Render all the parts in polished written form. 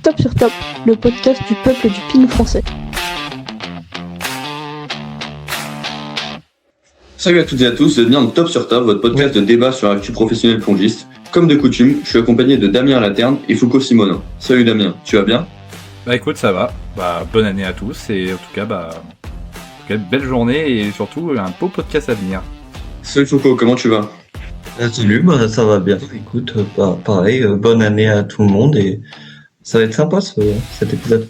Top sur Top, le podcast du peuple du ping français. Salut à toutes et à tous, vous êtes bien dans Top sur Top, votre podcast de débat sur l'actu professionnel plongiste. Comme de coutume, je suis accompagné de Damien Laterne et Foucault Simonin. Salut Damien, tu vas bien ? Bah écoute, ça va. Bonne année à tous et en tout cas, belle journée et surtout un beau podcast à venir. Salut Foucault, comment tu vas ? Salut, ça va bien. Écoute, pareil, bonne année à tout le monde et ça va être sympa cet épisode.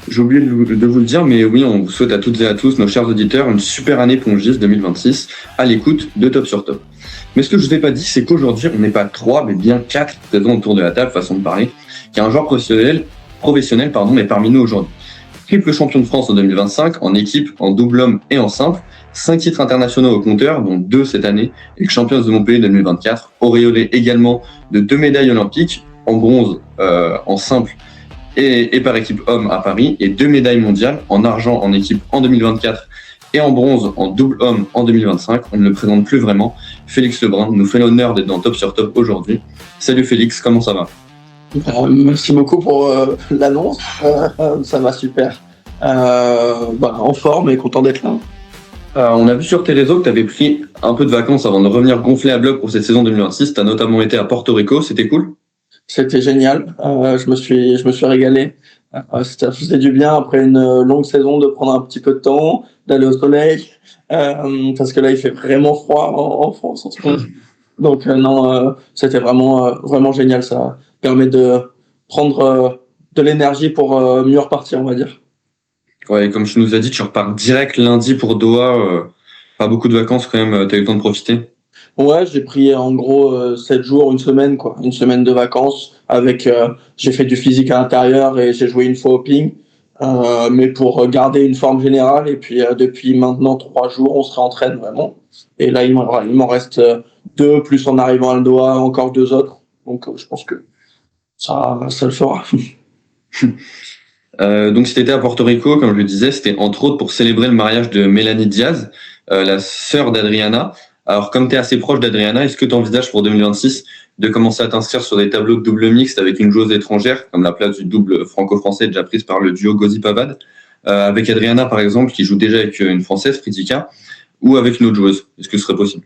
J'ai oublié de vous le dire, mais oui, on vous souhaite à toutes et à tous, nos chers auditeurs, une super année plongiste 2026 à l'écoute de Top sur Top. Mais ce que je vous ai pas dit, c'est qu'aujourd'hui, on n'est pas 3, mais bien 4 présents autour de la table, façon de parler, qui a un joueur professionnel, mais parmi nous aujourd'hui. Triple champion de France en 2025, en équipe, en double homme et en simple, 5 titres internationaux au compteur, dont 2 cette année, et le champion de Montpellier 2024, auréolé également de 2 médailles olympiques, en bronze en simple et par équipe homme à Paris, et 2 médailles mondiales, en argent en équipe en 2024 et en bronze en double homme en 2025. On ne le présente plus vraiment. Félix Lebrun nous fait l'honneur d'être dans Top sur Top aujourd'hui. Salut Félix, comment ça va ? Merci beaucoup pour l'annonce, ça va super. En forme et content d'être là. On a vu sur tes réseaux que tu avais pris un peu de vacances avant de revenir gonfler à bloc pour cette saison 2026. Tu as notamment été à Porto Rico, c'était cool ? C'était génial, je me suis régalé. Ça faisait du bien après une longue saison de prendre un petit peu de temps, d'aller au soleil, parce que là il fait vraiment froid en France en ce moment. Donc c'était vraiment génial, ça permet de prendre de l'énergie pour mieux repartir, on va dire. Ouais, comme tu nous as dit, tu repars direct lundi pour Doha. Pas beaucoup de vacances quand même, t'as eu le temps de profiter ? Ouais, j'ai pris en gros 7 jours, une semaine de vacances avec j'ai fait du physique à l'intérieur et j'ai joué une fois au ping, mais pour garder une forme générale. Et puis depuis maintenant 3 jours, on se réentraîne vraiment. Et là, il m'en reste 2, plus en arrivant à le Doha, encore 2 autres. Donc je pense que ça le fera. Donc si t'étais à Porto Rico, comme je le disais, c'était entre autres pour célébrer le mariage de Mélanie Diaz, la sœur d'Adriana. Alors comme t'es assez proche d'Adriana, est-ce que tu envisages pour 2026 de commencer à t'inscrire sur des tableaux de double mixte avec une joueuse étrangère, comme la place du double franco-français déjà prise par le duo Gauzy-Pavard, avec Adriana par exemple, qui joue déjà avec une Française, Fritica, ou avec une autre joueuse ? Est-ce que ce serait possible ?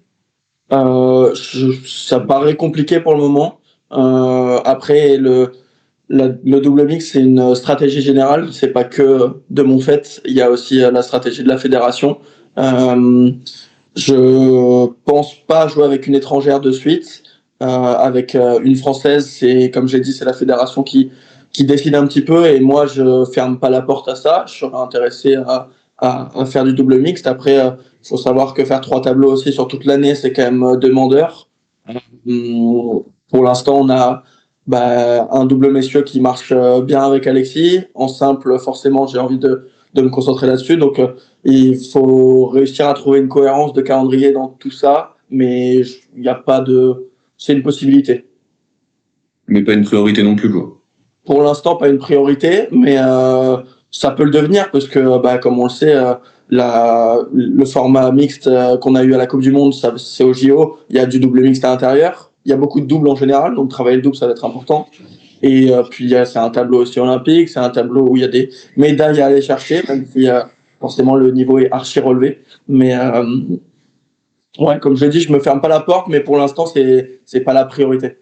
Ça paraît compliqué pour le moment. Après, le double mix, c'est une stratégie générale. C'est pas que de mon fait. Il y a aussi la stratégie de la fédération. Je pense pas jouer avec une étrangère de suite. Avec une Française, c'est, comme j'ai dit, c'est la fédération qui décide un petit peu, et moi, je ferme pas la porte à ça. Je serais intéressé à faire du double mixte. Après, faut savoir que faire 3 tableaux aussi sur toute l'année, c'est quand même demandeur. Pour l'instant, on a un double messieurs qui marche bien avec Alexis. En simple, forcément, j'ai envie de me concentrer là-dessus. Donc, il faut réussir à trouver une cohérence de calendrier dans tout ça. Mais il n'y a pas de... C'est une possibilité. Mais pas une priorité non plus, quoi. Pour l'instant, pas une priorité, mais ça peut le devenir, parce que, comme on le sait, le format mixte qu'on a eu à la Coupe du Monde, c'est au JO. Il y a du double mixte à l'intérieur. Il y a beaucoup de doubles en général, donc travailler le double, ça va être important. Et puis, c'est un tableau aussi olympique, c'est un tableau où il y a des médailles à aller chercher, même si forcément le niveau est archi relevé. Mais ouais, comme je l'ai dit, je me ferme pas la porte, mais pour l'instant, c'est pas la priorité.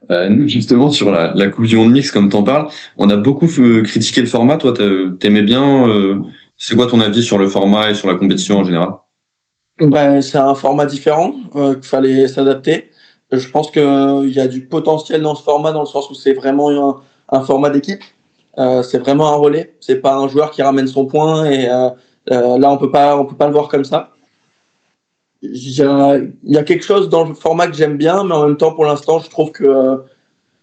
Nous, justement, sur la Coupe du Monde mix, comme t'en parles, on a beaucoup critiqué le format. Toi, t'aimais bien. C'est quoi ton avis sur le format et sur la compétition en général ? C'est un format différent, qu'il fallait s'adapter. Je pense qu'il y a du potentiel dans ce format, dans le sens où c'est vraiment un format d'équipe. C'est vraiment un relais. C'est pas un joueur qui ramène son point, et là, on peut pas le voir comme ça. Il y a quelque chose dans le format que j'aime bien, mais en même temps, pour l'instant, je trouve que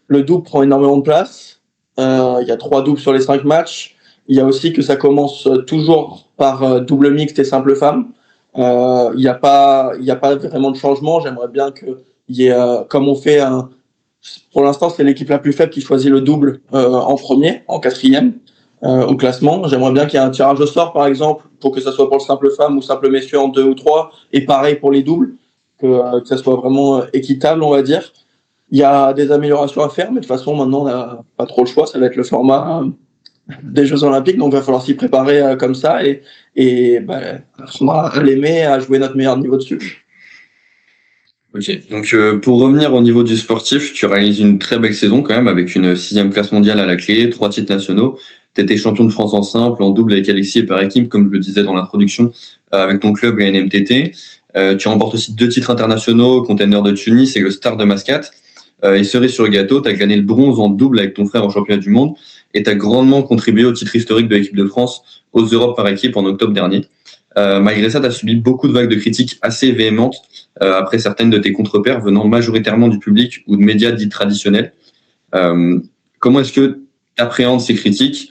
le double prend énormément de place. Il y a 3 doubles sur les 5 matchs. Il y a aussi que ça commence toujours par double mixte et simple femme. Il y a pas vraiment de changement. J'aimerais bien qu'il y ait, comme on fait, pour l'instant, c'est l'équipe la plus faible qui choisit le double en premier, en 4e. Au classement. J'aimerais bien qu'il y ait un tirage au sort, par exemple, pour que ça soit pour le simple femme ou simple messieurs en 2 ou 3, et pareil pour les doubles, que ça soit vraiment équitable, on va dire. il y a des améliorations à faire, mais de toute façon, maintenant, on n'a pas trop le choix. Ça va être le format des Jeux Olympiques, donc il va falloir s'y préparer comme ça et apprendre à l'aimer, à jouer notre meilleur niveau dessus. Ok, donc pour revenir au niveau du sportif, tu réalises une très belle saison quand même avec une 6e place mondiale à la clé, 3 titres nationaux. Tu étais champion de France en simple, en double avec Alexis et par équipe, comme je le disais dans l'introduction, avec ton club, la NMTT. Tu remportes aussi 2 titres internationaux, Container de Tunis et le Star de Mascate. Et cerise sur le gâteau, tu as gagné le bronze en double avec ton frère au championnat du monde et tu as grandement contribué au titre historique de l'équipe de France aux Europes par équipe en octobre dernier. Malgré ça, tu as subi beaucoup de vagues de critiques assez véhémentes après certaines de tes contrepairs venant majoritairement du public ou de médias dits traditionnels. Comment est-ce que tu appréhendes ces critiques?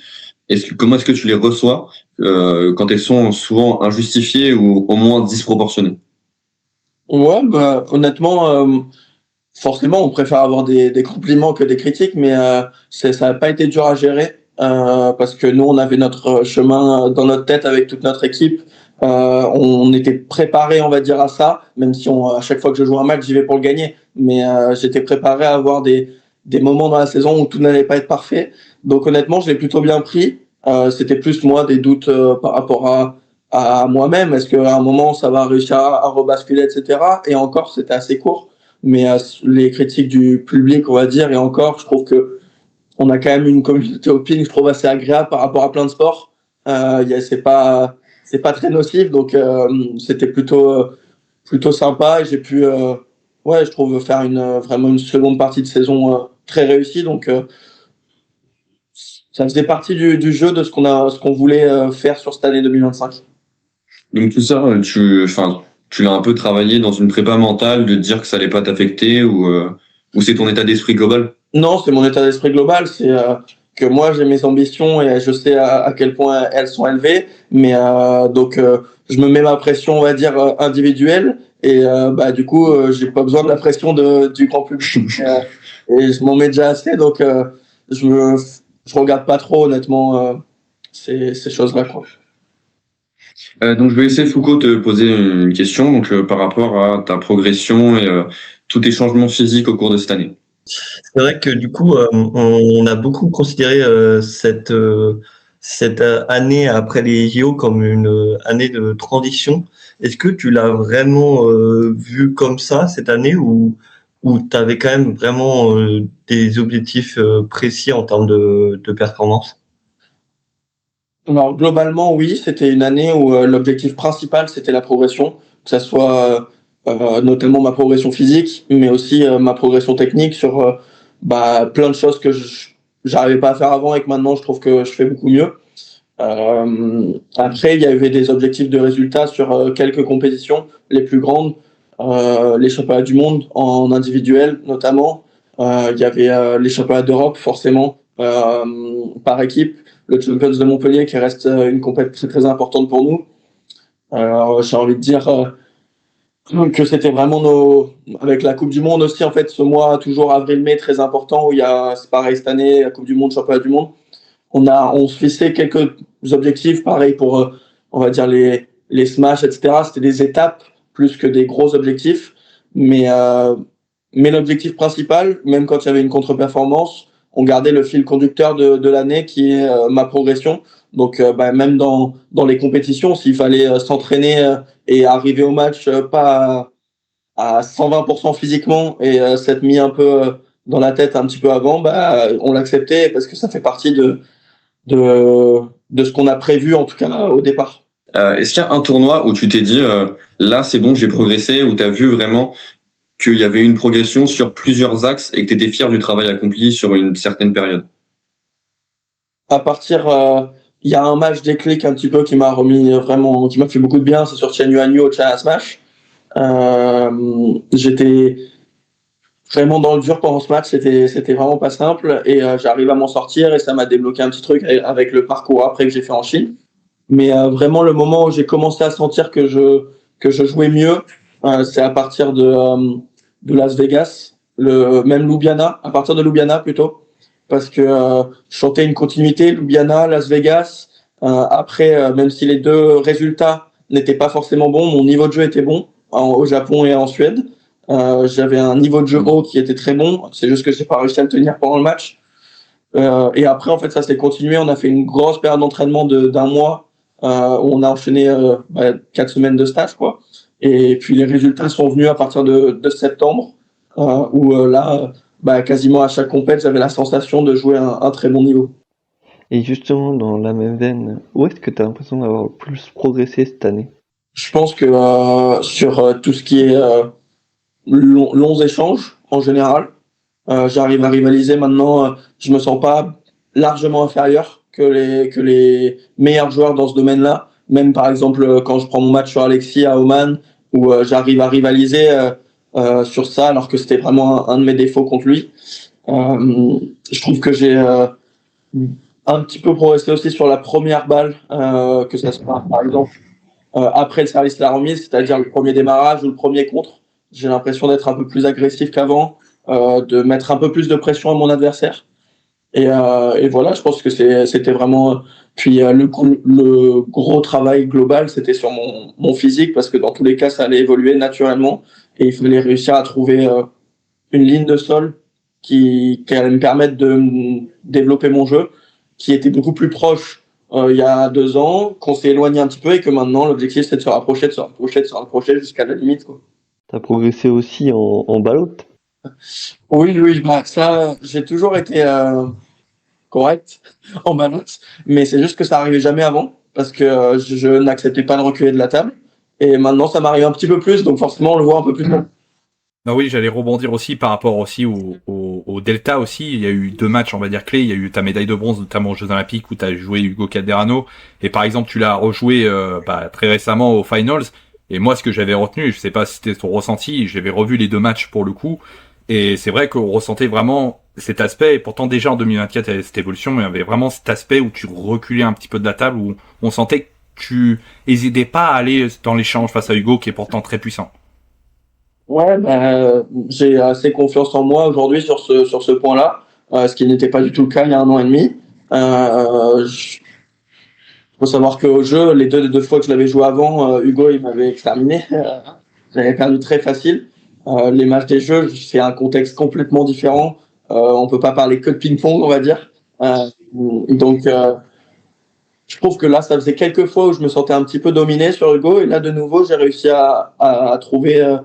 Comment est-ce que tu les reçois quand elles sont souvent injustifiées ou au moins disproportionnées? Ouais, honnêtement, forcément, on préfère avoir des compliments que des critiques, mais ça n'a pas été dur à gérer parce que nous, on avait notre chemin dans notre tête avec toute notre équipe. On était préparé, on va dire, à ça, même si à chaque fois que je joue un match, j'y vais pour le gagner. Mais j'étais préparé à avoir des moments dans la saison où tout n'allait pas être parfait. Donc honnêtement, je l'ai plutôt bien pris. C'était plus moi des doutes par rapport à moi-même. Est-ce qu'à un moment, ça va réussir à rebasculer, etc. Et encore, c'était assez court. Mais les critiques du public, on va dire, et encore, je trouve que on a quand même une communauté au ping, je trouve assez agréable par rapport à plein de sports. C'est pas très nocif, donc c'était plutôt sympa et j'ai pu je trouve faire vraiment une seconde partie de saison très réussie, donc ça faisait partie du jeu de ce qu'on voulait faire sur cette année 2025. Donc tout ça, tu l'as un peu travaillé dans une prépa mentale de te dire que ça allait pas t'affecter ou c'est ton état d'esprit global? Non, c'est mon état d'esprit global, c'est que moi j'ai mes ambitions et je sais à quel point elles sont élevées, mais donc je me mets ma pression, on va dire individuelle et du coup j'ai pas besoin de la pression du grand public et je m'en mets déjà assez, donc je regarde pas trop honnêtement ces choses-là, quoi. Donc je vais laisser Foucault te poser une question par rapport à ta progression et tous tes changements physiques au cours de cette année. C'est vrai que du coup, on a beaucoup considéré cette année après les JO comme une année de transition. Est-ce que tu l'as vraiment vu comme ça cette année ou tu avais quand même vraiment des objectifs précis en termes de performance? Alors globalement, oui, c'était une année où l'objectif principal c'était la progression, que ça soit notamment ma progression physique, mais aussi ma progression technique sur plein de choses que j'arrivais pas à faire avant et que maintenant je trouve que je fais beaucoup mieux. Après, il y avait des objectifs de résultats sur quelques compétitions, les plus grandes, les championnats du monde en individuel notamment. Il y avait les championnats d'Europe forcément par équipe, le Champions de Montpellier qui reste une compétition très, très importante pour nous. J'ai envie de dire que c'était vraiment avec la Coupe du Monde aussi, en fait, ce mois, toujours avril-mai, très important, où il y a, c'est pareil cette année, la Coupe du Monde, Championnat du Monde. On se fixait quelques objectifs, pareil pour, on va dire, les smash, etc. C'était des étapes plus que des gros objectifs. Mais l'objectif principal, même quand il y avait une contre-performance, on gardait le fil conducteur de l'année qui est ma progression. Donc même dans les compétitions, s'il fallait s'entraîner et arriver au match pas à 120% physiquement et s'être mis un peu dans la tête un petit peu avant, on l'acceptait parce que ça fait partie de ce qu'on a prévu en tout cas au départ. Est-ce qu'il y a un tournoi où tu t'es dit là c'est bon, j'ai progressé, où tu as vu vraiment qu'il y avait une progression sur plusieurs axes et que tu étais fier du travail accompli sur une certaine période? À partir il y a un match déclic un petit peu qui m'a fait beaucoup de bien, c'est sur Chen Yuanyu au China Smash. J'étais vraiment dans le dur pendant ce match, c'était vraiment pas simple et j'arrive à m'en sortir et ça m'a débloqué un petit truc avec le parcours après que j'ai fait en Chine. Mais vraiment le moment où j'ai commencé à sentir que je jouais mieux, c'est à partir de Las Vegas, même Ljubljana, à partir de Ljubljana plutôt. Parce que je sentais une continuité, Ljubljana, Las Vegas. Après, même si les deux résultats n'étaient pas forcément bons, mon niveau de jeu était bon au Japon et en Suède. J'avais un niveau de jeu haut qui était très bon. C'est juste que j'ai pas réussi à le tenir pendant le match. Et après, en fait, ça s'est continué. On a fait une grosse période d'entraînement d'un mois où on a enchaîné 4 semaines de stage, quoi. Et puis les résultats sont venus à partir de septembre, où là, quasiment à chaque compète, j'avais la sensation de jouer un très bon niveau. Et justement, dans la même veine, où est-ce que tu as l'impression d'avoir le plus progressé cette année? Je pense que sur tout ce qui est longs échanges, en général, j'arrive à rivaliser maintenant. Je me sens pas largement inférieur que les meilleurs joueurs dans ce domaine-là. Même par exemple, quand je prends mon match sur Alexis à Oman, où j'arrive à rivaliser sur ça, alors que c'était vraiment un de mes défauts contre lui. Je trouve que j'ai un petit peu progressé aussi sur la première balle, que ça soit par exemple après le service de la remise, c'est-à-dire le premier démarrage ou le premier contre. J'ai l'impression d'être un peu plus agressif qu'avant, de mettre un peu plus de pression à mon adversaire. Et voilà, je pense que c'était vraiment. Puis le gros travail global, c'était sur mon physique, parce que dans tous les cas, ça allait évoluer naturellement, et il fallait réussir à trouver une ligne de sol qui allait me permettre de développer mon jeu, qui était beaucoup plus proche il y a 2 ans, qu'on s'est éloigné un petit peu, et que maintenant l'objectif c'est de se rapprocher jusqu'à la limite, quoi. T'as progressé aussi en balle haute? Oui, ça, j'ai toujours été correct en balance, mais c'est juste que ça arrivait jamais avant, parce que je n'acceptais pas de reculer de la table, et maintenant ça m'arrive un petit peu plus, donc forcément on le voit un peu plus. Non, oui, j'allais rebondir aussi par rapport aussi au Delta aussi. Il y a eu 2 matchs, on va dire, clés. Il y a eu ta médaille de bronze, notamment aux Jeux Olympiques, où tu as joué Hugo Calderano. Et par exemple, tu l'as rejoué très récemment aux Finals. Et moi, ce que j'avais retenu, je sais pas si c'était ton ressenti, j'avais revu les 2 matchs pour le coup. Et c'est vrai qu'on ressentait vraiment cet aspect. Et pourtant, déjà en 2024, il y avait cette évolution, mais il y avait vraiment cet aspect où tu reculais un petit peu de la table, où on sentait que tu hésitais pas à aller dans l'échange face à Hugo, qui est pourtant très puissant. Ouais, j'ai assez confiance en moi aujourd'hui sur ce point-là, ce qui n'était pas du tout le cas il y a 1 an et demi. Faut savoir qu'au jeu, les deux fois que je l'avais joué avant, Hugo il m'avait exterminé. J'avais perdu très facile. Les matchs des jeux, c'est un contexte complètement différent. On peut pas parler que de ping-pong, on va dire. Donc, je trouve que là, ça faisait quelques fois où je me sentais un petit peu dominé sur Hugo, et là, de nouveau, j'ai réussi à trouver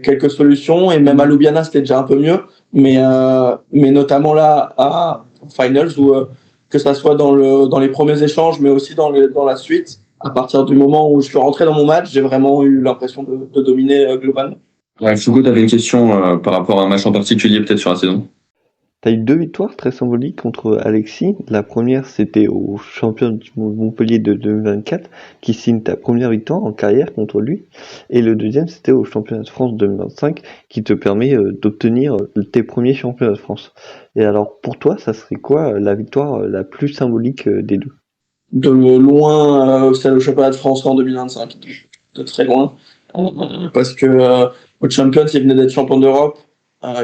quelques solutions, et même à Ljubljana c'était déjà un peu mieux, mais notamment là à Finals, où que ça soit dans les premiers échanges, mais aussi dans la suite, à partir du moment où je suis rentré dans mon match, j'ai vraiment eu l'impression de dominer globalement. Ouais, Hugo, tu avais une question par rapport à un match en particulier, peut-être sur la saison? T'as eu 2 victoires très symboliques contre Alexis. La première, c'était au championnat de Montpellier de 2024, qui signe ta première victoire en carrière contre lui. Et le deuxième, c'était au championnat de France 2025, qui te permet d'obtenir tes premiers championnats de France. Et alors, pour toi, ça serait quoi la victoire la plus symbolique des 2? De loin, c'est le championnat de France en 2025, de très loin, parce que au Champions, il venait d'être champion d'Europe.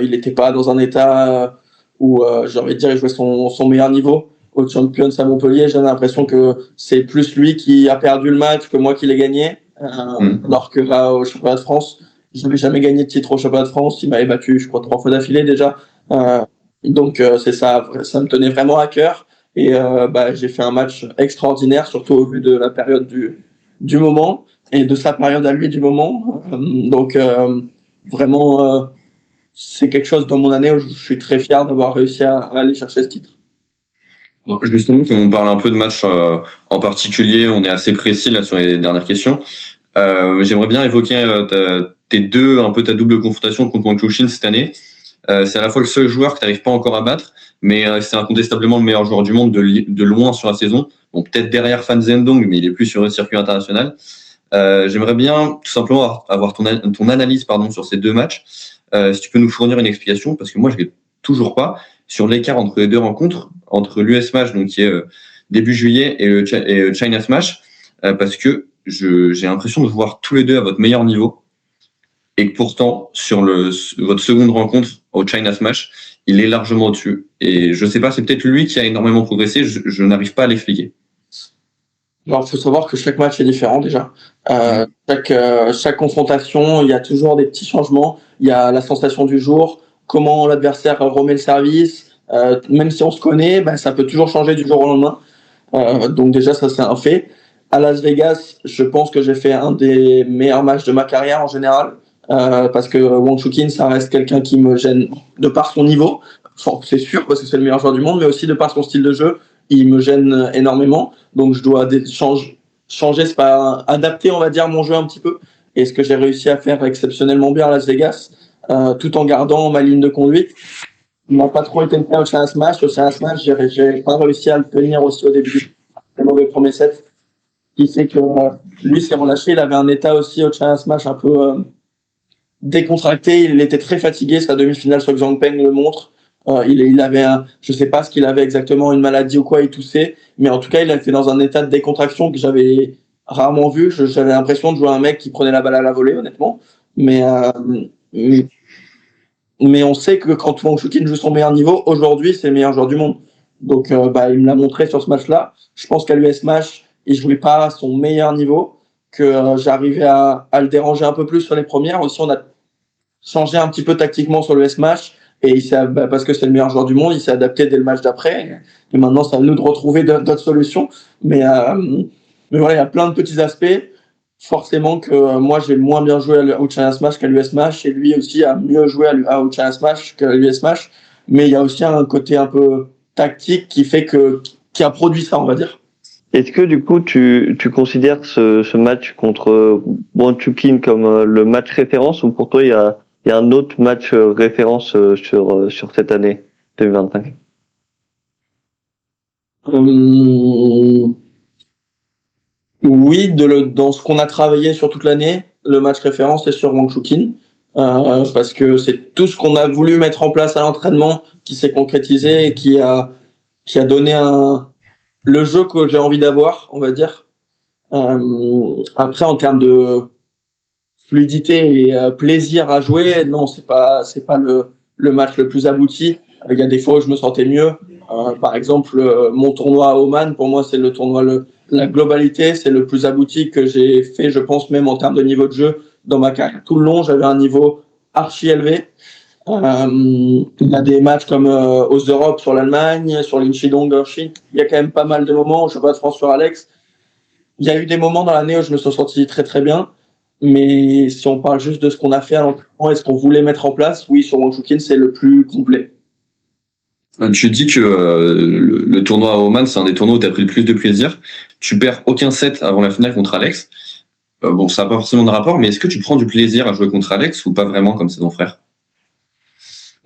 Il n'était pas dans un état où j'ai envie de dire il jouait son meilleur niveau. Au Champions à Montpellier, j'ai l'impression que c'est plus lui qui a perdu le match que moi qui l'ai gagné. Alors que là, au championnat de France, je n'avais jamais gagné de titre au championnat de France. Il m'avait battu, je crois, 3 fois d'affilée déjà. Donc c'est ça me tenait vraiment à cœur. Et j'ai fait un match extraordinaire, surtout au vu de la période du moment et de sa période à lui du moment. Donc vraiment, c'est quelque chose dans mon année où je suis très fier d'avoir réussi à aller chercher ce titre. Donc, justement, quand on parle un peu de match en particulier, on est assez précis là sur les dernières questions. J'aimerais bien évoquer ta double confrontation contre Wang cette année. C'est à la fois le seul joueur que tu n'arrives pas encore à battre, mais c'est incontestablement le meilleur joueur du monde de loin sur la saison. Bon, peut-être derrière Fan Zhendong, mais il est plus sur le circuit international. J'aimerais bien tout simplement avoir ton analyse sur ces 2 matchs. Si tu peux nous fournir une explication, parce que moi je l'ai toujours pas, sur l'écart entre les 2 rencontres, entre l'US Smash, donc qui est début juillet, et China Smash, parce que j'ai l'impression de voir tous les 2 à votre meilleur niveau, et que pourtant sur votre seconde rencontre au China Smash, il est largement au-dessus. Et je sais pas, c'est peut-être lui qui a énormément progressé, je n'arrive pas à l'expliquer. Alors, faut savoir que chaque match est différent déjà. Chaque confrontation, il y a toujours des petits changements. Il y a la sensation du jour, comment l'adversaire remet le service. Même si on se connaît, ben, ça peut toujours changer du jour au lendemain. Donc déjà, ça c'est un fait. À Las Vegas, je pense que j'ai fait un des meilleurs matchs de ma carrière en général. Parce que Wang Chuqin, ça reste quelqu'un qui me gêne de par son niveau. Enfin, c'est sûr, parce que c'est le meilleur joueur du monde, mais aussi de par son style de jeu. Il me gêne énormément. Donc je dois changer, c'est pas adapter, on va dire, mon jeu un petit peu. Et ce que j'ai réussi à faire exceptionnellement bien à Las Vegas, tout en gardant ma ligne de conduite. Il n'a pas trop été le cas au Challenge Smash. Au Challenge Smash, j'ai pas réussi à le tenir aussi au début. Le mauvais premier set. Qui fait que lui s'est relâché. Il avait un état aussi au Challenge Smash un peu décontracté. Il était très fatigué. Sa demi-finale sur Xiang Peng le montre. Il avait je sais pas ce qu'il avait exactement, une maladie ou quoi, il toussait. Mais en tout cas, il était dans un état de décontraction que j'avais rarement vu. J'avais l'impression de jouer à un mec qui prenait la balle à la volée, honnêtement. Mais, mais on sait que quand Wang Chuqin joue son meilleur niveau, aujourd'hui, c'est le meilleur joueur du monde. Donc, il me l'a montré sur ce match-là. Je pense qu'à l'US Match, il jouait pas à son meilleur niveau, que j'arrivais à le déranger un peu plus sur les premières. Aussi, on a changé un petit peu tactiquement sur l'US Match. Et parce que c'est le meilleur joueur du monde, il s'est adapté dès le match d'après. Et maintenant, c'est à nous de retrouver d'autres solutions. Mais voilà, il y a plein de petits aspects. Forcément que moi, j'ai moins bien joué au Challenge Smash qu'à l'US Smash. Et lui aussi a mieux joué au Challenge Smash qu'à l'US Smash. Mais il y a aussi un côté un peu tactique qui a produit ça, on va dire. Est-ce que du coup, tu considères ce match contre Wang Chuqin comme le match référence, ou pour toi, il y a un autre match référence sur cette année 2025? Oui, dans ce qu'on a travaillé sur toute l'année, le match référence c'est sur Wang Chuqin, parce que c'est tout ce qu'on a voulu mettre en place à l'entraînement qui s'est concrétisé et qui a donné le jeu que j'ai envie d'avoir, on va dire. Après, en termes de fluidité et plaisir à jouer, non, c'est pas le match le plus abouti. Il y a des fois où je me sentais mieux. Par exemple, mon tournoi à Oman, pour moi, c'est le tournoi, la globalité, c'est le plus abouti que j'ai fait, je pense, même en termes de niveau de jeu dans ma carrière. Tout le long, j'avais un niveau archi élevé. Il y a des matchs comme aux Europes sur l'Allemagne, sur l'Inchidong, Chine. Il y a quand même pas mal de moments. Je sais pas, France sur Alex. Il y a eu des moments dans l'année où je me suis senti très très bien. Mais si on parle juste de ce qu'on a fait à l'entraînement et ce qu'on voulait mettre en place, oui, sur Wang Chuqin, c'est le plus complet. Tu dis que le tournoi à Oman, c'est un des tournois où tu as pris le plus de plaisir. Tu perds aucun set avant la finale contre Alex. Bon, ça n'a pas forcément de rapport, mais est-ce que tu prends du plaisir à jouer contre Alex ou pas vraiment comme c'est ton frère?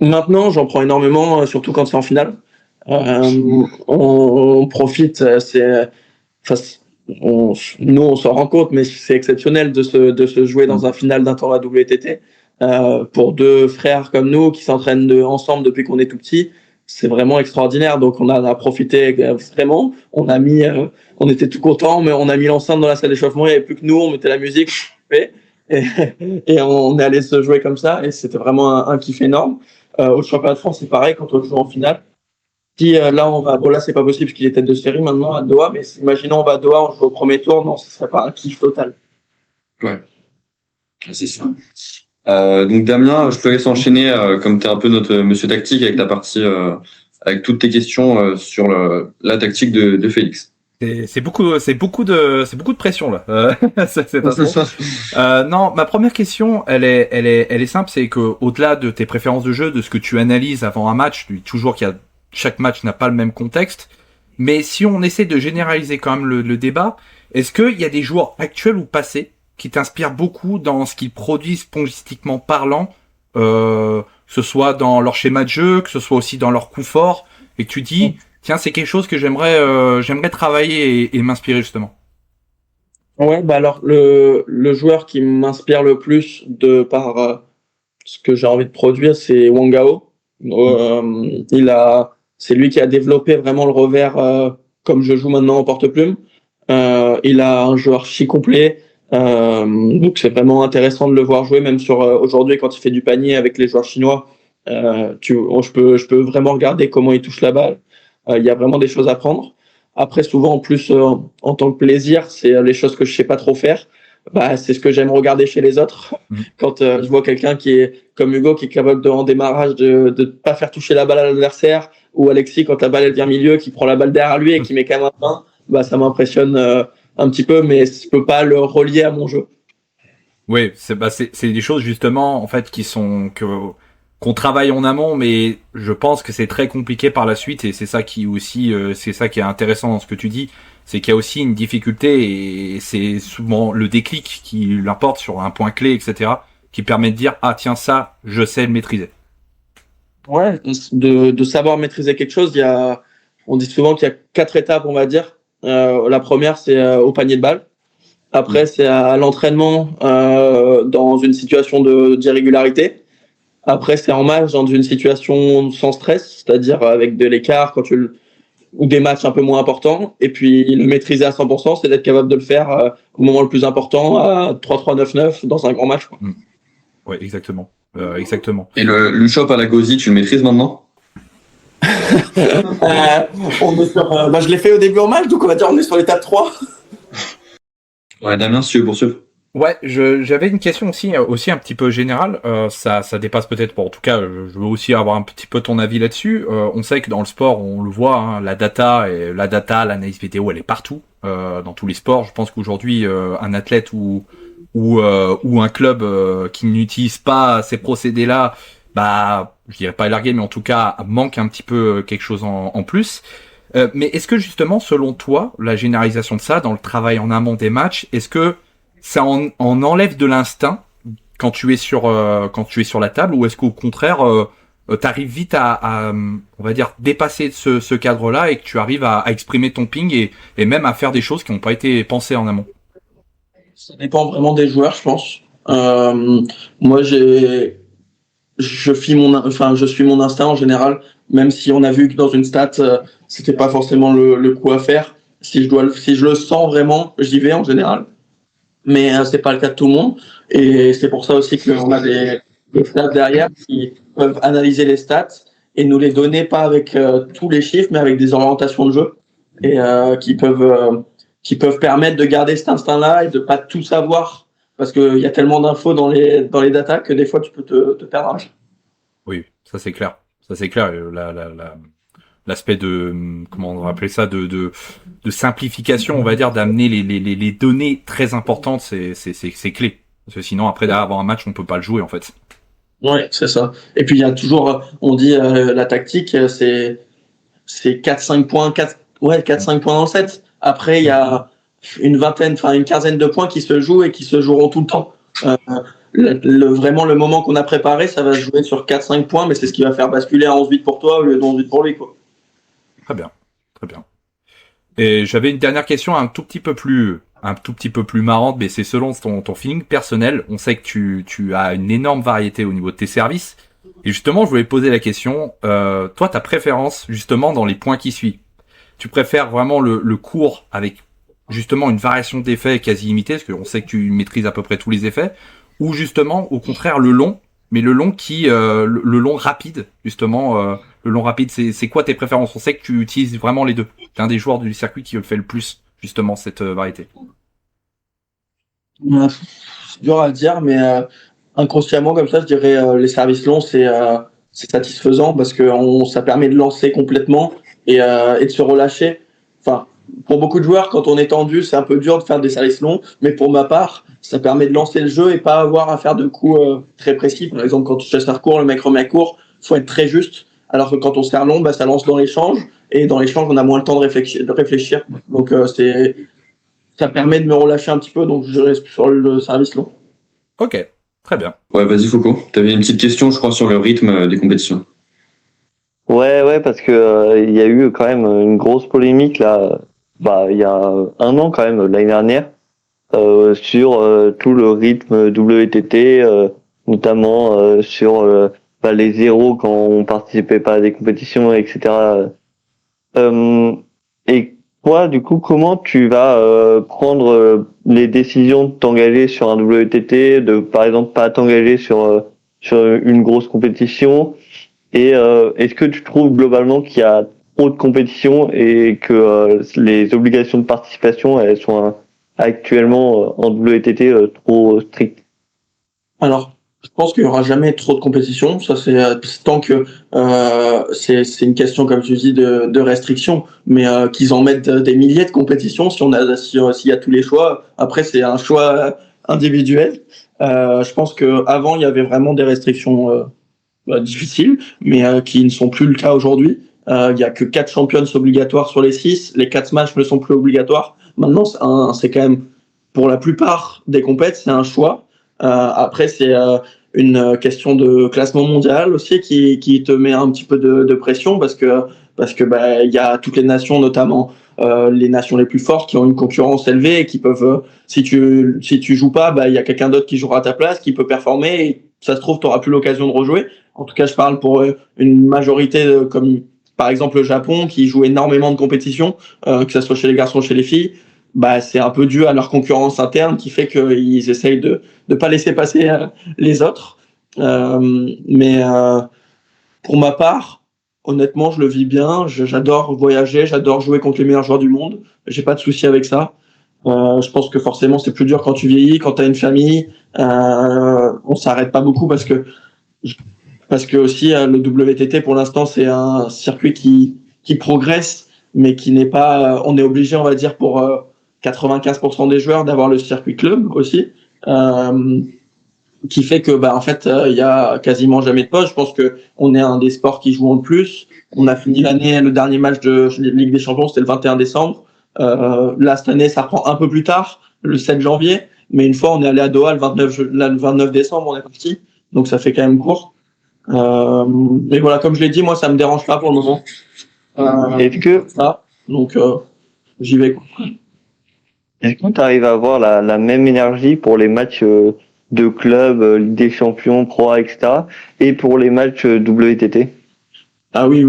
Maintenant, j'en prends énormément, surtout quand c'est en finale. On profite, nous, on s'en rend compte, mais c'est exceptionnel de se jouer dans un final d'un tournoi WTT. Pour deux frères comme nous qui s'entraînent ensemble depuis qu'on est tout petit, c'est vraiment extraordinaire. Donc on a profité vraiment. On était tout contents, mais on a mis l'enceinte dans la salle d'échauffement. Il n'y avait plus que nous. On mettait la musique et on est allé se jouer comme ça. Et c'était vraiment un kiff énorme. Au championnat de France, c'est pareil quand on joue en finale. Si là là c'est pas possible parce qu'il est tête de série maintenant à Doha. Mais imaginons on va à Doha, on joue au premier tour, non, ce serait pas un kiff total. Ouais, c'est ça. Donc Damien, je te laisse enchaîner comme tu es un peu notre monsieur tactique avec la partie avec toutes tes questions sur la tactique de Félix. C'est beaucoup de pression là. Non, ma première question, elle est simple, c'est que au-delà de tes préférences de jeu, de ce que tu analyses avant un match, tu dis toujours chaque match n'a pas le même contexte, mais si on essaie de généraliser quand même le débat, est-ce qu'il y a des joueurs actuels ou passés qui t'inspirent beaucoup dans ce qu'ils produisent pongistiquement parlant, que ce soit dans leur schéma de jeu, que ce soit aussi dans leur coup fort, et que tu dis, tiens, c'est quelque chose que j'aimerais travailler et m'inspirer justement. Ouais, alors le joueur qui m'inspire le plus de par ce que j'ai envie de produire, c'est Wang Gao. C'est lui qui a développé vraiment le revers comme je joue maintenant en porte-plume. Il a un jeu archi complet. Donc c'est vraiment intéressant de le voir jouer, même sur aujourd'hui quand il fait du panier avec les joueurs chinois. Je peux vraiment regarder comment il touche la balle. Il y a vraiment des choses à prendre. Après, souvent, en plus, en tant que plaisir, c'est les choses que je sais pas trop faire. Bah, c'est ce que j'aime regarder chez les autres. Quand je vois quelqu'un qui est comme Hugo, qui est capable de, en démarrage de pas faire toucher la balle à l'adversaire, ou Alexis, quand la balle elle vient milieu, qui prend la balle derrière lui et qui met quand même un pain, bah, ça m'impressionne un petit peu, mais je peux pas le relier à mon jeu. Oui, c'est des choses justement en fait qu'on travaille en amont, mais je pense que c'est très compliqué par la suite et c'est ça qui aussi c'est ça qui est intéressant dans ce que tu dis, c'est qu'il y a aussi une difficulté et c'est souvent le déclic qui l'importe sur un point clé, etc., qui permet de dire ah tiens ça je sais le maîtriser. Ouais, de savoir maîtriser quelque chose, on dit souvent qu'il y a 4 étapes, on va dire. La première, c'est au panier de balle. Après, c'est à l'entraînement dans une situation d'irrégularité. Après, c'est en match dans une situation sans stress, c'est-à-dire avec de l'écart ou des matchs un peu moins importants. Et puis, le maîtriser à 100%, c'est d'être capable de le faire au moment le plus important, à 3-3, 9-9, dans un grand match, quoi. Ouais, exactement. Exactement. Et le shop à la Gauzy, tu le maîtrises maintenant? Je l'ai fait au début en match, donc on va dire on est sur l'étape 3. Ouais, Damien, si tu veux poursuivre. Ouais, j'avais une question aussi un petit peu générale. Ça dépasse peut-être. Bon, en tout cas, je veux aussi avoir un petit peu ton avis là-dessus. On sait que dans le sport, on le voit, hein, la data, l'analyse vidéo, elle est partout dans tous les sports. Je pense qu'aujourd'hui, un athlète ou un club qui n'utilise pas ces procédés-là, bah, je dirais pas largué, mais en tout cas manque un petit peu quelque chose en plus. Mais est-ce que justement, selon toi, la généralisation de ça dans le travail en amont des matchs, est-ce que ça en enlève de l'instinct quand tu es sur la table, ou est-ce qu'au contraire t'arrives vite à on va dire dépasser ce cadre-là et que tu arrives à exprimer ton ping et même à faire des choses qui n'ont pas été pensées en amont? Ça dépend vraiment des joueurs, je pense. Moi, je suis mon instinct en général, même si on a vu que dans une stat, c'était pas forcément le coup à faire. Si je le sens vraiment, j'y vais en général. Mais c'est pas le cas de tout le monde. Et c'est pour ça aussi qu'on a des stats derrière qui peuvent analyser les stats et nous les donner pas avec tous les chiffres, mais avec des orientations de jeu et qui peuvent permettre de garder cet instinct-là et de pas tout savoir, parce qu'il y a tellement d'infos dans les datas que des fois tu peux te perdre. Oui, ça c'est clair. Ça c'est clair. L'aspect de, comment on va appeler ça, de simplification, on va dire, d'amener les données très importantes, c'est clé. Parce que sinon, après avoir un match, on peut pas le jouer, en fait. Ouais, c'est ça. Et puis il y a toujours, on dit la tactique, c'est 4-5 points, 4-5 points dans le set. Après, il y a une quinzaine de points qui se jouent et qui se joueront tout le temps. Vraiment, le moment qu'on a préparé, ça va se jouer sur 4-5 points, mais c'est ce qui va faire basculer à 11-8 pour toi au lieu de 11-8 pour lui, quoi. Très bien, très bien. Et j'avais une dernière question un tout petit peu plus marrante, mais c'est selon ton feeling personnel. On sait que tu as une énorme variété au niveau de tes services. Et justement, je voulais poser la question, toi, ta préférence, justement, dans les points qui suivent. Tu préfères vraiment le court avec, justement, une variation d'effets quasi limitée, parce qu'on sait que tu maîtrises à peu près tous les effets, ou justement, au contraire, le long, mais le long le long rapide, justement, le long rapide, c'est quoi tes préférences? On sait que tu utilises vraiment les deux. T'es un des joueurs du circuit qui le fait le plus, justement, cette variété. C'est dur à dire, mais inconsciemment, comme ça, je dirais les services longs, c'est satisfaisant parce que ça permet de lancer complètement et de se relâcher. Enfin, pour beaucoup de joueurs, quand on est tendu, c'est un peu dur de faire des services longs, mais pour ma part, ça permet de lancer le jeu et pas avoir à faire de coups très précis. Par exemple, quand je sers court, le mec remet court, faut être très juste. Alors que quand on sert long, bah, ça lance dans l'échange, et dans l'échange, on a moins le temps de réfléchir. Donc ça permet de me relâcher un petit peu, donc je reste sur le service long. Ok, très bien. Ouais, vas-y Foucault. T'avais une petite question, je crois, sur le rythme des compétitions. Ouais, parce que il y a eu quand même une grosse polémique là, il y a un an quand même, l'année dernière, sur tout le rythme WTT, notamment sur les zéros quand on participait pas à des compétitions, etc. Et toi, du coup, comment tu vas prendre les décisions de t'engager sur un WTT, de par exemple pas t'engager sur une grosse compétition? Et est-ce que tu trouves globalement qu'il y a trop de compétition et que les obligations de participation elles sont actuellement en WTT trop strictes? Alors, je pense qu'il y aura jamais trop de compétition. Ça, c'est tant que c'est une question, comme tu dis, de restriction, mais qu'ils en mettent des milliers de compétitions. S'il y a tous les choix, après c'est un choix individuel. Je pense que avant il y avait vraiment des restrictions difficiles, mais qui ne sont plus le cas aujourd'hui. Il y a que 4 championnes obligatoires sur les 6. Les 4 matchs ne sont plus obligatoires. Maintenant, c'est quand même pour la plupart des compètes, c'est un choix. Après, c'est une question de classement mondial aussi qui te met un petit peu de pression parce que bah il y a toutes les nations, notamment les nations les plus fortes, qui ont une concurrence élevée et qui peuvent si tu joues pas, bah il y a quelqu'un d'autre qui jouera à ta place, qui peut performer. Et ça se trouve, tu n'auras plus l'occasion de rejouer. En tout cas, je parle pour une majorité comme par exemple le Japon qui joue énormément de compétitions, que ça soit chez les garçons ou chez les filles. Bah c'est un peu dû à leur concurrence interne qui fait qu'ils essayent de pas laisser passer les autres. Mais pour ma part, honnêtement, je le vis bien. J'adore voyager, j'adore jouer contre les meilleurs joueurs du monde. J'ai pas de souci avec ça. Je pense que forcément c'est plus dur quand tu vieillis, quand tu as une famille. On s'arrête pas beaucoup parce que aussi le WTT pour l'instant c'est un circuit qui progresse, mais qui n'est pas. On est obligé, on va dire, pour 95% des joueurs d'avoir le circuit club aussi, qui fait que bah en fait il y a quasiment jamais de pause. Je pense que on est un des sports qui jouent le plus. On a fini l'année, le dernier match de Ligue des Champions c'était le 21 décembre. Là cette année ça reprend un peu plus tard, le 7 janvier, mais une fois on est allé à Doha le 29 décembre on est parti, donc ça fait quand même court. Mais voilà, comme je l'ai dit, moi ça me dérange pas pour le moment. Est-ce que Ça, donc j'y vais. Est-ce que tu arrives à avoir la même énergie pour les matchs de club, Ligue des Champions, Pro A, etc. et pour les matchs WTT? Ah oui,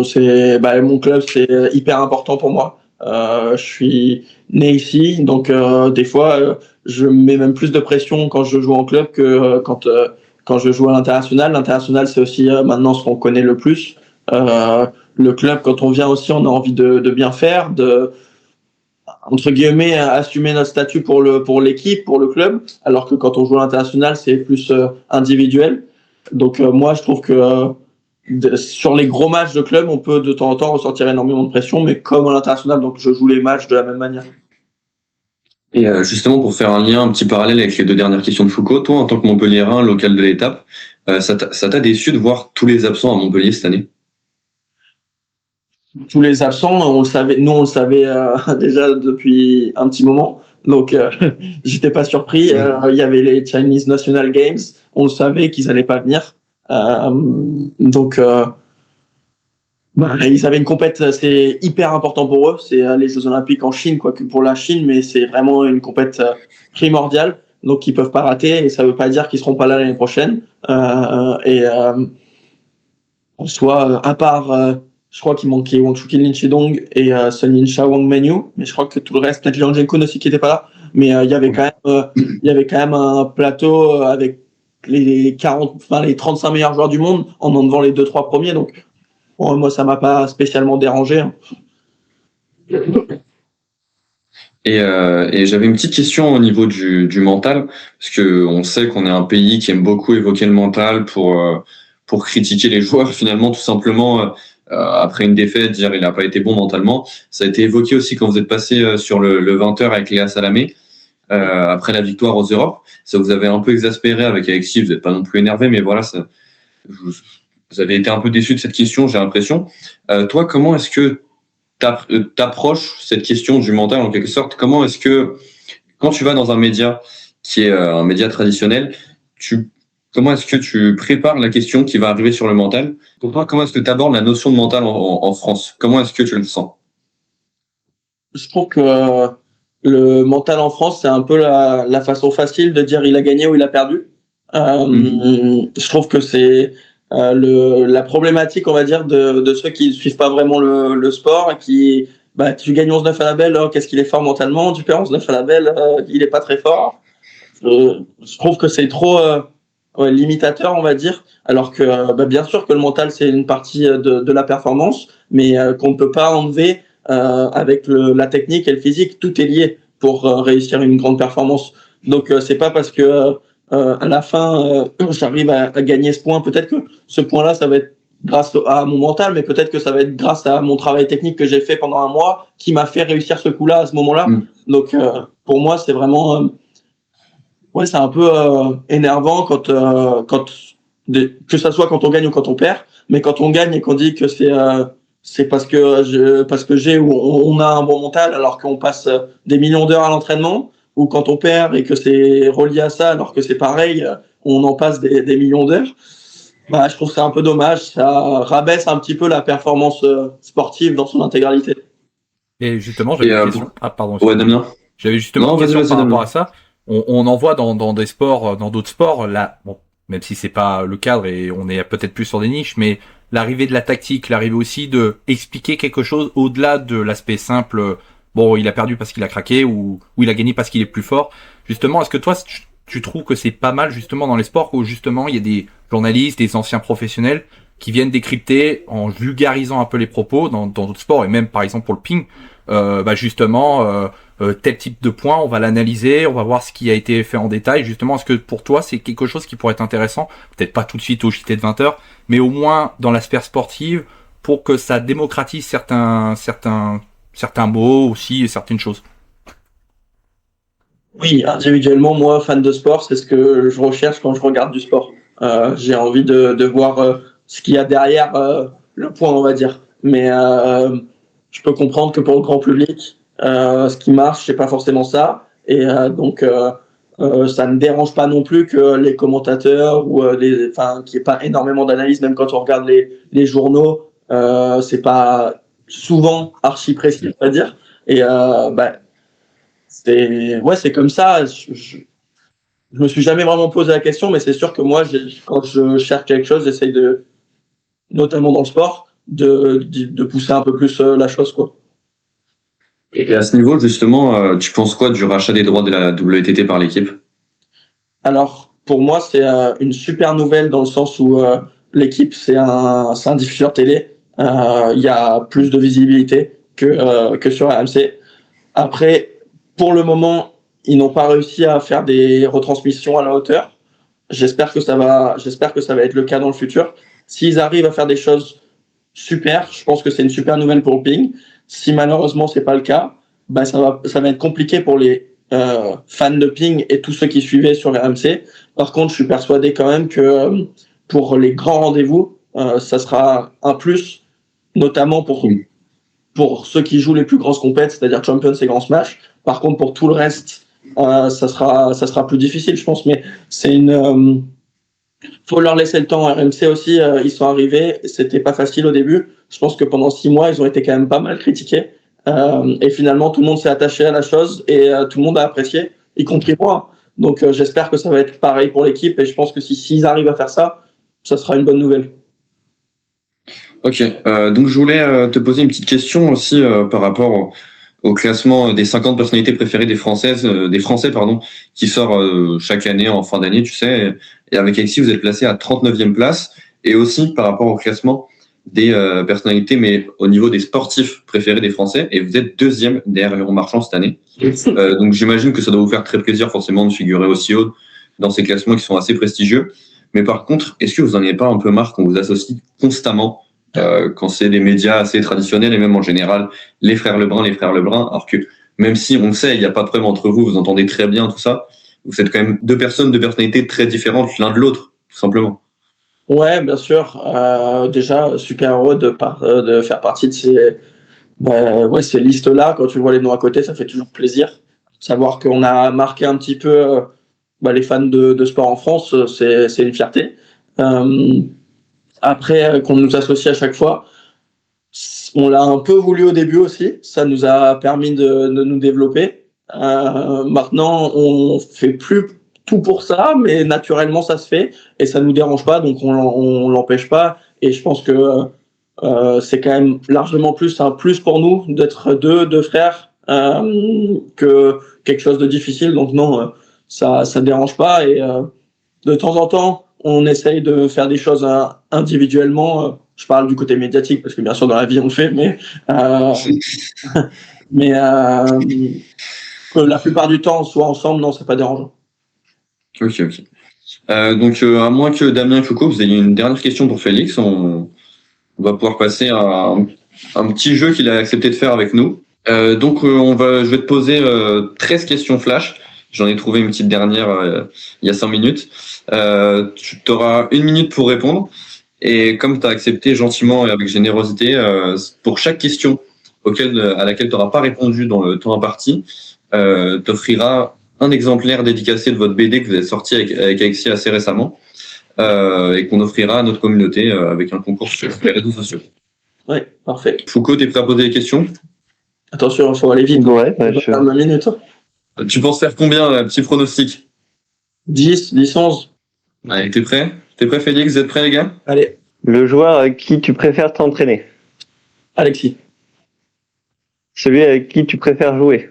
c'est mon club, c'est hyper important pour moi. Je suis né ici, donc des fois je mets même plus de pression quand je joue en club que quand je joue à l'international. L'international, c'est aussi maintenant ce qu'on connaît le plus. Le club, quand on vient aussi, on a envie de bien faire, de entre guillemets assumer notre statut pour l'équipe, pour le club, alors que quand on joue à l'international, c'est plus individuel. Donc moi, je trouve que sur les gros matchs de club, on peut de temps en temps ressentir énormément de pression, mais comme à l'international, donc je joue les matchs de la même manière. Et justement, pour faire un lien, un petit parallèle avec les 2 dernières questions de Foucault, toi, en tant que Montpelliérain, local de l'étape, ça t'a déçu de voir tous les absents à Montpellier cette année? Tous les absents, on le savait déjà depuis un petit moment, donc j'étais pas surpris. Il y avait les Chinese National Games, on le savait qu'ils allaient pas venir, donc ils avaient une compète, c'est hyper important pour eux, c'est les Jeux Olympiques en Chine, quoique pour la Chine, mais c'est vraiment une compète primordiale, donc ils peuvent pas rater, et ça veut pas dire qu'ils seront pas là l'année prochaine. En soi, à part je crois qu'il manquait Wang Chuqin Lin Chidong et Sun Yinsha Wang Mengyu, mais je crois que tout le reste, peut-être Liang Jinkun aussi qui était pas là, mais il y avait quand même un plateau avec les 35 meilleurs joueurs du monde en enlevant les 2-3 premiers, donc bon, moi ça m'a pas spécialement dérangé. Hein. Et j'avais une petite question au niveau du mental, parce que on sait qu'on est un pays qui aime beaucoup évoquer le mental pour critiquer les joueurs finalement, tout simplement. Après une défaite, dire il n'a pas été bon mentalement. Ça a été évoqué aussi quand vous êtes passé sur le 20h avec Léa Salamé, après la victoire aux Europes. Ça vous avait un peu exaspéré avec Alexis, vous n'êtes pas non plus énervé, mais voilà, vous avez été un peu déçu de cette question, j'ai l'impression. Toi, comment est-ce que t'approches cette question du mental en quelque sorte? Comment est-ce que, quand tu vas dans un média qui est un média traditionnel, comment est-ce que tu prépares la question qui va arriver sur le mental? Pour toi, comment est-ce que tu abordes la notion de mental en France? Comment est-ce que tu le sens? Je trouve que le mental en France, c'est un peu la façon facile de dire il a gagné ou il a perdu. Je trouve que c'est la problématique, on va dire, de ceux qui ne suivent pas vraiment le sport et qui, tu gagnes 11-9 à la belle, qu'est-ce qu'il est fort mentalement, tu perds 11-9 à la belle, il est pas très fort. Je trouve que c'est trop limitateur, on va dire. Alors que, bien sûr que le mental, c'est une partie de la performance, mais qu'on ne peut pas enlever avec la technique et le physique. Tout est lié pour réussir une grande performance. Donc, c'est pas parce que à la fin, j'arrive à gagner ce point. Peut-être que ce point-là, ça va être grâce à mon mental, mais peut-être que ça va être grâce à mon travail technique que j'ai fait pendant un mois qui m'a fait réussir ce coup-là à ce moment-là. Donc, pour moi, c'est vraiment... c'est un peu énervant que ça soit quand on gagne ou quand on perd, mais quand on gagne et qu'on dit que c'est parce que j'ai ou on a un bon mental alors qu'on passe des millions d'heures à l'entraînement, ou quand on perd et que c'est relié à ça alors que c'est pareil, on en passe des millions d'heures. Je trouve que c'est un peu dommage, ça rabaisse un petit peu la performance sportive dans son intégralité. Et justement, j'avais une question. Ah, pardon. Ouais, Damien. J'avais justement une question par rapport à ça. On en voit dans des sports, dans d'autres sports, là, bon, même si c'est pas le cadre et on est peut-être plus sur des niches, mais l'arrivée de la tactique, l'arrivée aussi de expliquer quelque chose au-delà de l'aspect simple, bon, il a perdu parce qu'il a craqué ou il a gagné parce qu'il est plus fort. Justement, est-ce que toi, tu trouves que c'est pas mal justement dans les sports où justement il y a des journalistes, des anciens professionnels qui viennent décrypter en vulgarisant un peu les propos dans d'autres sports et même par exemple pour le ping, tel type de point, on va l'analyser, on va voir ce qui a été fait en détail. Justement, est-ce que pour toi c'est quelque chose qui pourrait être intéressant, peut-être pas tout de suite au JT de 20h, mais au moins dans la sphère sportive pour que ça démocratise certains mots aussi et certaines choses? Oui, individuellement, moi, fan de sport, c'est ce que je recherche quand je regarde du sport. J'ai envie de voir ce qu'il y a derrière le point, on va dire. Mais je peux comprendre que pour le grand public, ce qui marche, c'est pas forcément ça. Et donc, ça ne dérange pas non plus que les commentateurs ou qu'il n'y ait pas énormément d'analyse, même quand on regarde les journaux, c'est pas souvent archi précis, on va dire. Et c'est comme ça. Je me suis jamais vraiment posé la question, mais c'est sûr que moi, quand je cherche quelque chose, j'essaye notamment dans le sport, de pousser un peu plus la chose, quoi. Et à ce niveau, justement, tu penses quoi du rachat des droits de la WTT par l'équipe? Alors, pour moi, c'est une super nouvelle dans le sens où l'équipe, c'est un diffuseur télé. Il y a plus de visibilité que sur RMC. Après, pour le moment, ils n'ont pas réussi à faire des retransmissions à la hauteur. J'espère que ça va être le cas dans le futur. S'ils arrivent à faire des choses super, je pense que c'est une super nouvelle pour le ping. Si malheureusement c'est pas le cas, ça va être compliqué pour les fans de ping et tous ceux qui suivaient sur RMC. Par contre, je suis persuadé quand même que pour les grands rendez-vous, ça sera un plus, notamment pour ceux qui jouent les plus grosses compètes, c'est-à-dire Champions et Grand Smash. Par contre, pour tout le reste, ça sera plus difficile, je pense. Mais faut leur laisser le temps. RMC aussi, ils sont arrivés, c'était pas facile au début. Je pense que pendant 6 mois, ils ont été quand même pas mal critiqués. Et finalement, tout le monde s'est attaché à la chose et tout le monde a apprécié, y compris moi. Donc, j'espère que ça va être pareil pour l'équipe et je pense que s'ils arrivent à faire ça, ça sera une bonne nouvelle. Ok, donc je voulais te poser une petite question aussi par rapport au classement des 50 personnalités préférées des Français, qui sort chaque année en fin d'année, tu sais. Et avec Alexis, vous êtes placé à 39e place. Et aussi par rapport au classement des personnalités, mais au niveau des sportifs préférés des Français. Et vous êtes 2e derrière Léon Marchand cette année. Donc j'imagine que ça doit vous faire très plaisir forcément de figurer aussi haut dans ces classements qui sont assez prestigieux. Mais par contre, est-ce que vous en avez pas un peu marre qu'on vous associe constamment quand c'est des médias assez traditionnels et même en général les frères Lebrun, alors que même si on sait il n'y a pas de problème entre vous, vous entendez très bien tout ça, vous êtes quand même deux personnalités très différentes l'un de l'autre, tout simplement. Ouais, bien sûr. Déjà, super heureux de faire partie de ces listes-là. Quand tu vois les noms à côté, ça fait toujours plaisir. Savoir qu'on a marqué un petit peu les fans de sport en France, c'est une fierté. Après, qu'on nous associe à chaque fois, on l'a un peu voulu au début aussi. Ça nous a permis de nous développer. Maintenant, on fait plus tout pour ça, mais naturellement, ça se fait et ça nous dérange pas, donc on l'empêche pas. Et je pense que c'est quand même largement un plus pour nous d'être deux frères que quelque chose de difficile. Donc non, ça dérange pas. Et de temps en temps, on essaye de faire des choses individuellement. Je parle du côté médiatique parce que bien sûr dans la vie on le fait, mais que la plupart du temps on soit ensemble, non, c'est pas dérangeant. Ok. Donc, à moins que Damien et Foucault, vous ayez une dernière question pour Félix, on va pouvoir passer à un petit jeu qu'il a accepté de faire avec nous. Donc, je vais te poser 13 questions flash. J'en ai trouvé une petite dernière il y a 5 minutes. Tu auras 1 minute pour répondre. Et comme tu as accepté gentiment et avec générosité, pour chaque question à laquelle tu n'auras pas répondu dans le temps imparti, t'offrira un exemplaire dédicacé de votre BD que vous avez sorti avec Alexis assez récemment et qu'on offrira à notre communauté avec un concours sur les réseaux sociaux. Oui, parfait. Foucault, t'es prêt à poser des questions? Attention, il faut aller vite. Ouais, On va faire 1 minute. Tu penses faire combien, petit pronostic? 10, 11. Allez, t'es prêt? T'es prêt, Félix? Vous êtes prêts, les gars? Allez, Le joueur avec qui tu préfères t'entraîner. Alexis. Celui avec qui tu préfères jouer.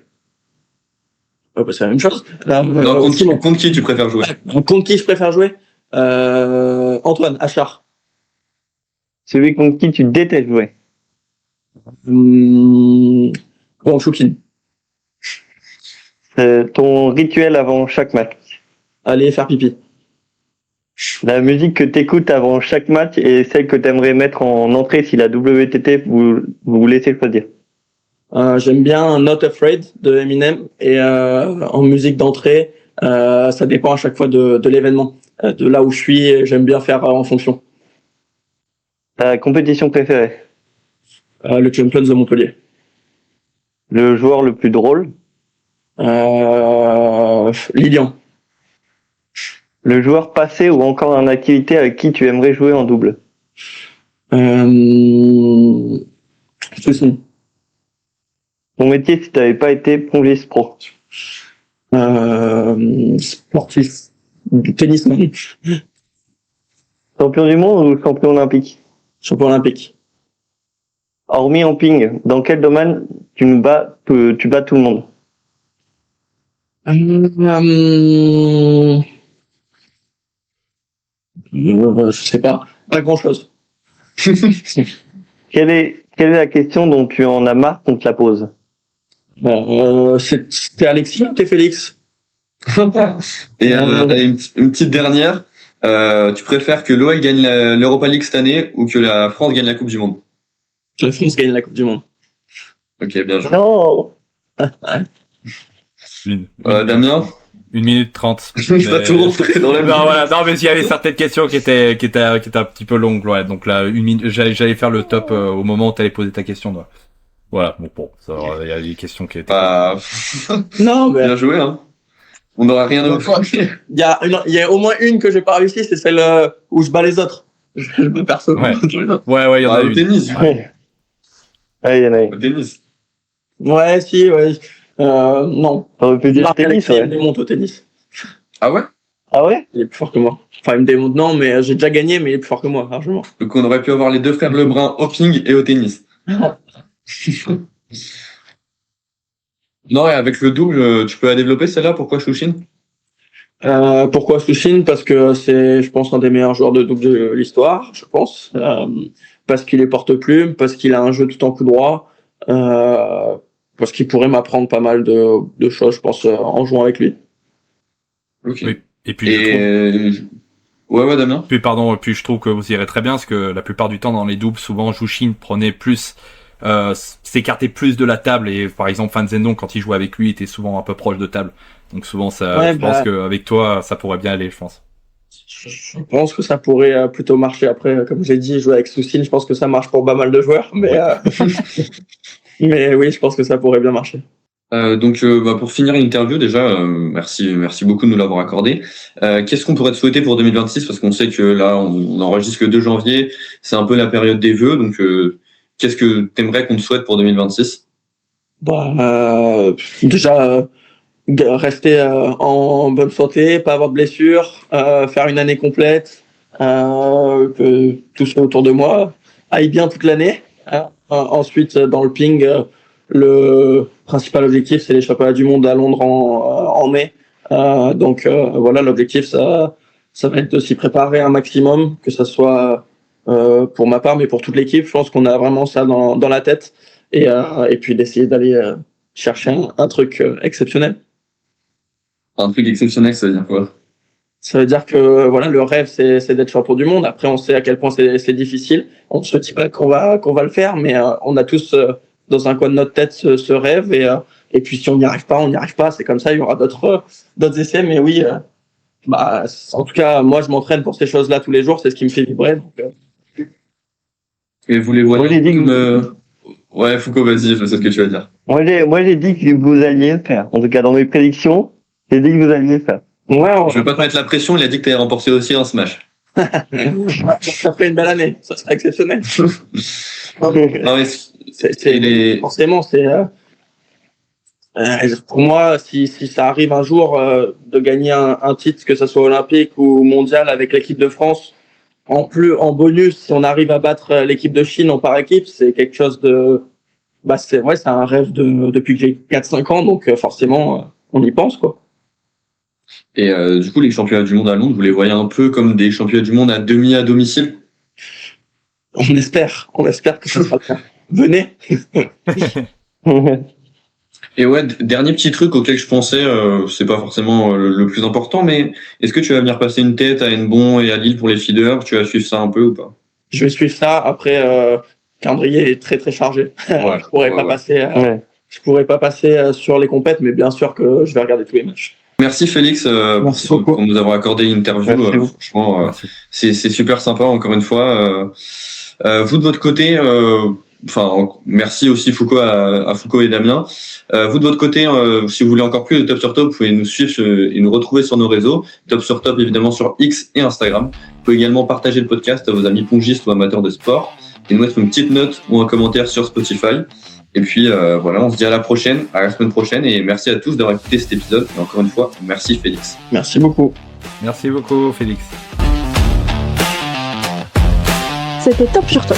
C'est la même chose. Non, contre qui tu préfères jouer? Contre qui je préfère jouer? Antoine, Achard. Celui contre qui tu détestes jouer. Bon, Choukine. Ton rituel avant chaque match. Allez faire pipi. La musique que t'écoutes avant chaque match et celle que t'aimerais mettre en entrée si la WTT vous laissez choisir. J'aime bien Not Afraid de Eminem et en musique d'entrée, ça dépend à chaque fois de l'événement. De là où je suis, j'aime bien faire en fonction. Ta compétition préférée. Le Champions de Montpellier. Le joueur le plus drôle. Lilian. Le joueur passé ou encore en activité avec qui tu aimerais jouer en double. Souci. Ton métier si t'avais pas été plongiste pro. Sportif. Tennisman. Champion du monde ou champion olympique. Champion olympique. Hormis en ping, dans quel domaine tu bats tout le monde? Je sais pas. Pas grand chose. Quelle est la question dont tu en as marre qu'on te la pose? C'était Alexis ou t'es Félix? Et une petite dernière. Tu préfères que l'OL gagne l'Europa League cette année ou que la France gagne la Coupe du Monde? Que la France gagne la Coupe du Monde. Ok, bien joué. Non. Damien? 1 minute 30. Ça tout rentré dans la Non, voilà. Non, mais il y avait certaines questions qui étaient un petit peu longues, ouais. Donc là, 1 minute, j'allais faire le top au moment où t'allais poser ta question, toi. Voilà. Bon, ça, il y a des questions qui étaient. Non, mais Bien joué, hein. On n'aura rien à faire. il y a au moins une que j'ai pas réussi, c'est celle où je bats les autres. Je me perçois. Ouais, il y en a Au une. tennis. Ouais. Ah, il y en a une. Au tennis. Ouais, si, ouais. Non. On peut dire Marc tennis, Alexis, il me ouais. démonte au tennis. Ah ouais? Ah ouais? Il est plus fort que moi. Enfin, il me démonte, non, mais j'ai déjà gagné, mais il est plus fort que moi, largement. Donc on aurait pu avoir les deux frères Lebrun au ping et au tennis. Non, et avec le double, tu peux la développer celle-là? Pourquoi Chouchine? Pourquoi Souchine? Parce que c'est, je pense, un des meilleurs joueurs de double de l'histoire, je pense. Parce qu'il est porte-plume, parce qu'il a un jeu tout en coup droit, parce qu'il pourrait m'apprendre pas mal de choses, je pense, en jouant avec lui. Ok. Oui. Et puis, je trouve... Ouais, Damien. Puis je trouve que vous irez très bien, parce que la plupart du temps, dans les doubles, souvent, Jushin prenait plus, s'écartait plus de la table, et par exemple, Fan Zendong, quand il jouait avec lui, était souvent un peu proche de table. Donc souvent, ça, Ouais, je pense qu'avec toi, ça pourrait bien aller, je pense. Je pense que ça pourrait plutôt marcher. Après, comme j'ai dit, jouer avec Soussine, je pense que ça marche pour pas mal de joueurs, mais mais oui, je pense que ça pourrait bien marcher. Donc, pour finir l'interview, déjà, merci beaucoup de nous l'avoir accordé. Qu'est-ce qu'on pourrait te souhaiter pour 2026? Parce qu'on sait que là, on enregistre le 2 janvier, c'est un peu la période des vœux. Donc, qu'est-ce que t'aimerais qu'on te souhaite pour 2026? Déjà, rester en bonne santé, pas avoir de blessures, faire une année complète, que tout ce autour de moi aille bien toute l'année. Ensuite, dans le ping, le principal objectif, c'est les championnats du monde à Londres en mai. Donc voilà, l'objectif, ça va être de s'y préparer un maximum, que ça soit pour ma part, mais pour toute l'équipe. Je pense qu'on a vraiment ça dans la tête, et puis d'essayer d'aller chercher un truc exceptionnel. Un truc exceptionnel, ça veut dire quoi? Ça veut dire que voilà, le rêve, c'est d'être champion du monde. Après, on sait à quel point c'est difficile. On se dit pas qu'on va le faire, mais on a tous dans un coin de notre tête ce rêve, et puis si on n'y arrive pas, on n'y arrive pas. C'est comme ça. Il y aura d'autres essais, mais oui. En tout cas, moi, je m'entraîne pour ces choses-là tous les jours. C'est ce qui me fait vibrer. Donc, Et vous les voyez comme... Ouais, Foucault, vas-y, je sais ce que tu vas dire. Moi, j'ai dit que vous alliez le faire. En tout cas, dans mes prédictions, j'ai dit que vous alliez le faire. ouais, Je vais pas te mettre la pression, il a dit que tu allais remporter aussi un Smash. ça ferait une belle année. Ça serait exceptionnel. Non, mais Forcément, c'est pour moi, si ça arrive un jour de gagner un titre, que ce soit olympique ou mondial avec l'équipe de France, en bonus, si on arrive à battre l'équipe de Chine en par équipe, c'est quelque chose de... c'est un rêve depuis que j'ai 4-5 ans, donc forcément, on y pense, quoi. Et du coup, les championnats du monde à Londres, vous les voyez un peu comme des championnats du monde à demi à domicile? On espère que ça sera le cas. Venez. Et ouais, dernier petit truc auquel je pensais, c'est pas forcément le plus important, mais est-ce que tu vas venir passer une tête à Hennebont et à Lille pour les feeders? Tu vas suivre ça un peu ou pas? Je vais suivre ça. Après, calendrier est très très chargé. Je pourrais pas passer sur les compètes, mais bien sûr que je vais regarder tous les matchs. Merci Félix pour nous avoir accordé une interview. Franchement, c'est super sympa encore une fois. Vous de votre côté, merci aussi Foucault à Foucault et Damien. Vous de votre côté, si vous voulez encore plus de Top sur Top, vous pouvez nous suivre et nous retrouver sur nos réseaux. Top sur Top évidemment sur X et Instagram. Vous pouvez également partager le podcast à vos amis pongistes ou amateurs de sport et nous mettre une petite note ou un commentaire sur Spotify. Et puis on se dit à la semaine prochaine, et merci à tous d'avoir écouté cet épisode. Et encore une fois, merci Félix. Merci beaucoup. Merci beaucoup, Félix. C'était Top sur Top.